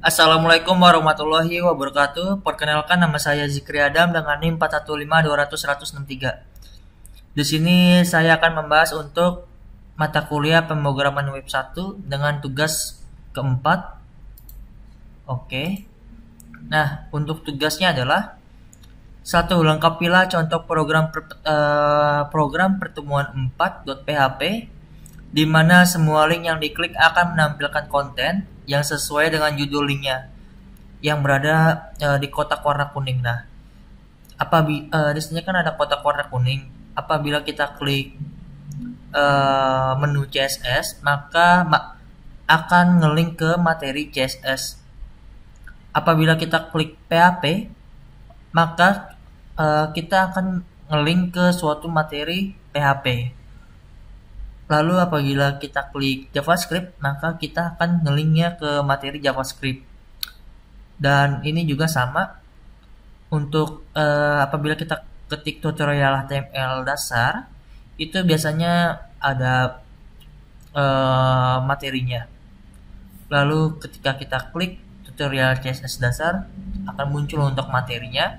Assalamualaikum warahmatullahi wabarakatuh. Perkenalkan nama saya Zikri Adam dengan NIM 415200163. Di sini saya akan membahas untuk mata kuliah pemrograman web 1 dengan tugas keempat. Oke. Nah, untuk tugasnya adalah satu, lengkapilah contoh program pertemuan 4.php di mana semua link yang diklik akan menampilkan konten yang sesuai dengan judul linknya yang berada di kotak warna kuning. Nah, di sini kan ada kotak warna kuning. Apabila kita klik menu CSS, maka akan ngelink ke materi CSS. Apabila kita klik PHP, maka kita akan ngelink ke suatu materi PHP. Lalu apabila kita klik JavaScript, maka kita akan ngelinknya ke materi JavaScript. Dan ini juga sama untuk apabila kita ketik tutorial HTML dasar, itu biasanya ada materinya. Lalu ketika kita klik tutorial CSS dasar, akan muncul untuk materinya.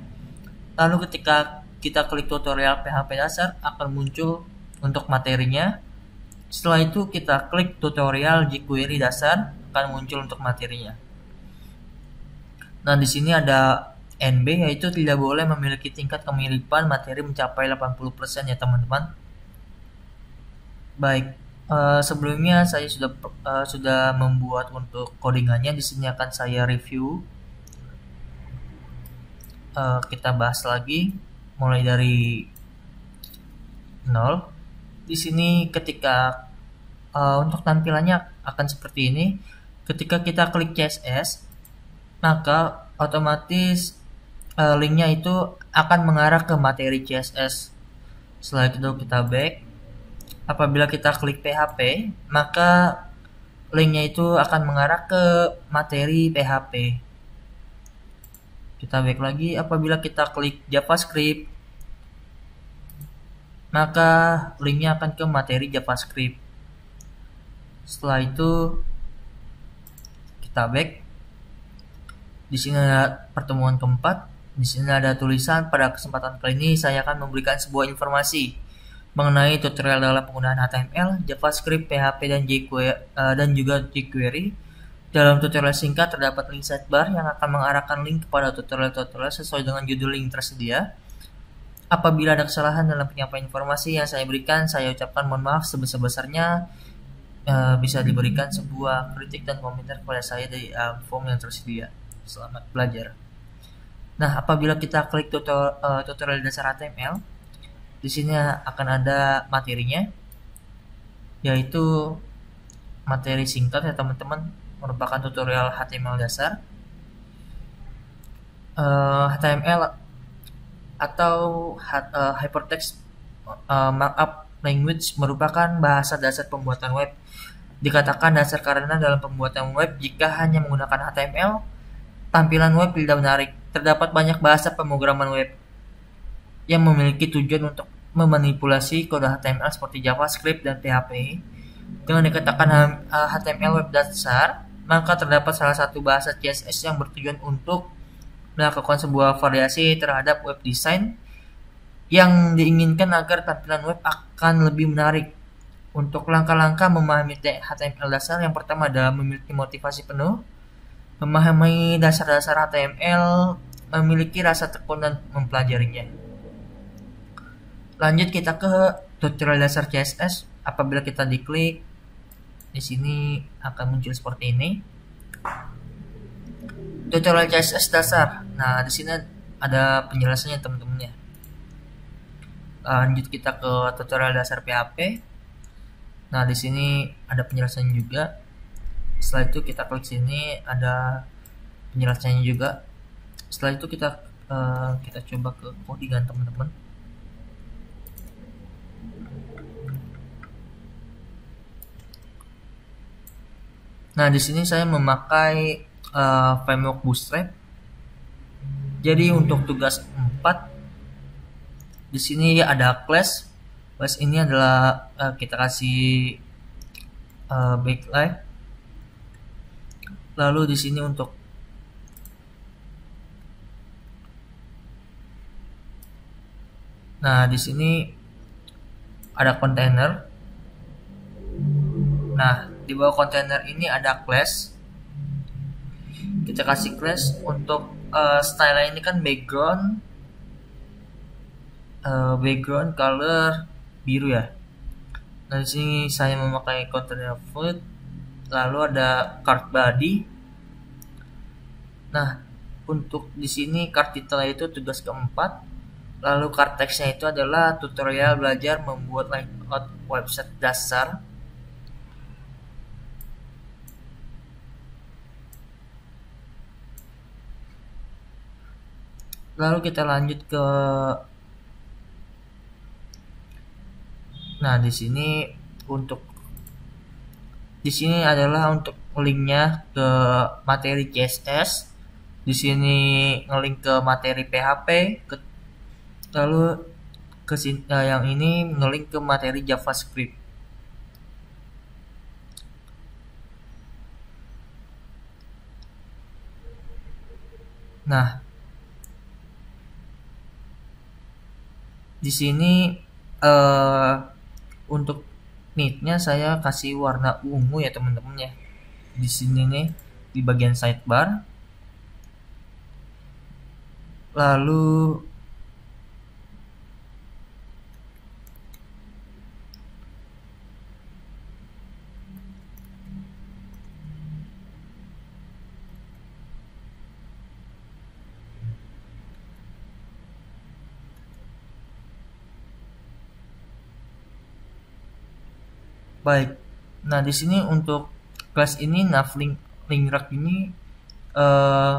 Lalu ketika kita klik tutorial PHP dasar, akan muncul untuk materinya. Setelah itu kita klik tutorial jQuery dasar, akan muncul untuk materinya. Nah, di sini ada NB, yaitu tidak boleh memiliki tingkat kemiripan materi mencapai 80% ya teman-teman. Baik, sebelumnya saya sudah membuat untuk codingannya. Di sini akan saya review. Kita bahas lagi mulai dari 0. Di sini ketika untuk tampilannya akan seperti ini. Ketika kita klik CSS, maka otomatis linknya itu akan mengarah ke materi CSS. Setelah itu kita back. Apabila kita klik PHP, maka linknya itu akan mengarah ke materi PHP. Kita back lagi. Apabila kita klik JavaScript, maka linknya akan ke materi JavaScript. Setelah itu kita back. Di sini ada pertemuan keempat. Di sini ada tulisan, pada kesempatan kali ini saya akan memberikan sebuah informasi mengenai tutorial dalam penggunaan HTML, JavaScript, PHP dan juga jQuery. Dalam tutorial singkat terdapat link sidebar yang akan mengarahkan link kepada tutorial-tutorial sesuai dengan judul link tersedia. Apabila ada kesalahan dalam penyampaian informasi yang saya berikan, saya ucapkan mohon maaf sebesar-besarnya. Bisa diberikan sebuah kritik dan komentar kepada saya di form yang tersedia. Selamat belajar. Nah, apabila kita klik tutorial dasar HTML, di sini akan ada materinya, yaitu materi singkat ya teman-teman, merupakan tutorial HTML dasar. HTML atau Hypertext Markup Language merupakan bahasa dasar pembuatan web. Dikatakan dasar karena dalam pembuatan web, jika hanya menggunakan HTML, tampilan web tidak menarik. Terdapat banyak bahasa pemrograman web yang memiliki tujuan untuk memanipulasi kode HTML seperti JavaScript dan PHP. Dengan dikatakan HTML web dasar, maka terdapat salah satu bahasa CSS yang bertujuan untuk melakukan sebuah variasi terhadap web design yang diinginkan agar tampilan web akan lebih menarik. Untuk langkah-langkah memahami HTML dasar, yang pertama adalah memiliki motivasi penuh, memahami dasar-dasar HTML, memiliki rasa tekun dan mempelajarinya. Lanjut kita ke tutorial dasar CSS. Apabila kita diklik, di sini akan muncul seperti ini. Tutorial CSS dasar. Nah, di sini ada penjelasannya teman-teman ya. Lanjut kita ke tutorial dasar PHP. Nah, di sini ada penjelasannya juga. Setelah itu kita klik sini, ada penjelasannya juga. Setelah itu kita coba ke codingan teman-teman. Nah, di sini saya memakai framework Bootstrap. Jadi untuk tugas 4, di sini ada class. Class ini adalah kita kasih backlight. Lalu di sini untuk Nah, di sini ada kontainer. Nah, di bawah kontainer ini ada class. Kita kasih class untuk style ini kan background color biru ya. Nah, di sini saya memakai container food, lalu ada card body. Nah, untuk di sini card title itu tugas keempat, lalu card text-nya itu adalah tutorial belajar membuat layout website dasar. Lalu kita lanjut ke, nah di sini adalah untuk linknya ke materi CSS. Di sini ngelink ke materi PHP, lalu yang ini ngelink ke materi JavaScript. Nah, di sini untuk nitnya saya kasih warna ungu ya teman-teman ya. Di sini nih di bagian sidebar. Lalu baik. Nah, di sini untuk kelas ini link rak ini eh,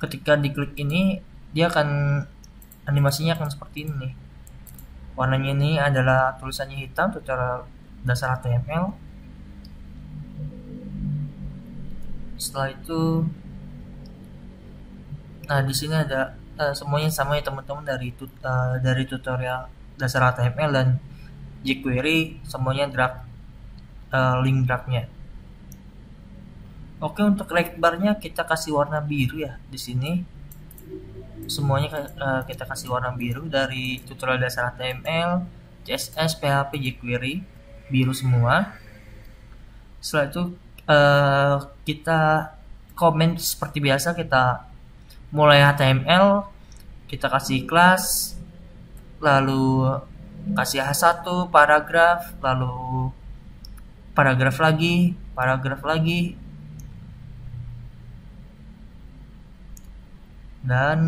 ketika diklik ini dia akan animasinya akan seperti ini nih. Warnanya ini adalah tulisannya hitam tutorial dasar HTML. Setelah itu, nah di sini ada semuanya sama ya teman-teman, dari tutorial dasar HTML dan jQuery semuanya link dragnya. Oke, untuk lebarnya kita kasih warna biru ya di sini. Semuanya kita kasih warna biru dari tutorial dasar HTML, CSS, PHP, jQuery, biru semua. Setelah itu kita komen seperti biasa, kita mulai HTML, kita kasih kelas, lalu kasih H1 paragraf, lalu paragraf lagi, dan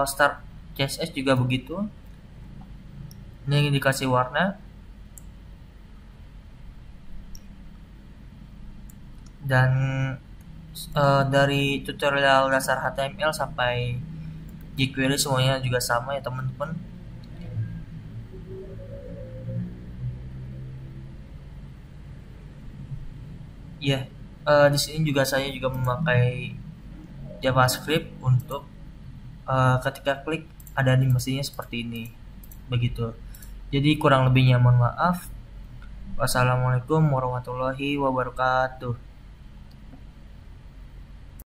start CSS juga begitu. Ini dikasih warna, dan dari tutorial dasar HTML sampai jQuery semuanya juga sama ya teman-teman. Ya, di sini juga saya juga memakai JavaScript untuk ketika klik ada animasinya seperti ini, begitu. Jadi kurang lebihnya mohon maaf. Wassalamualaikum warahmatullahi wabarakatuh.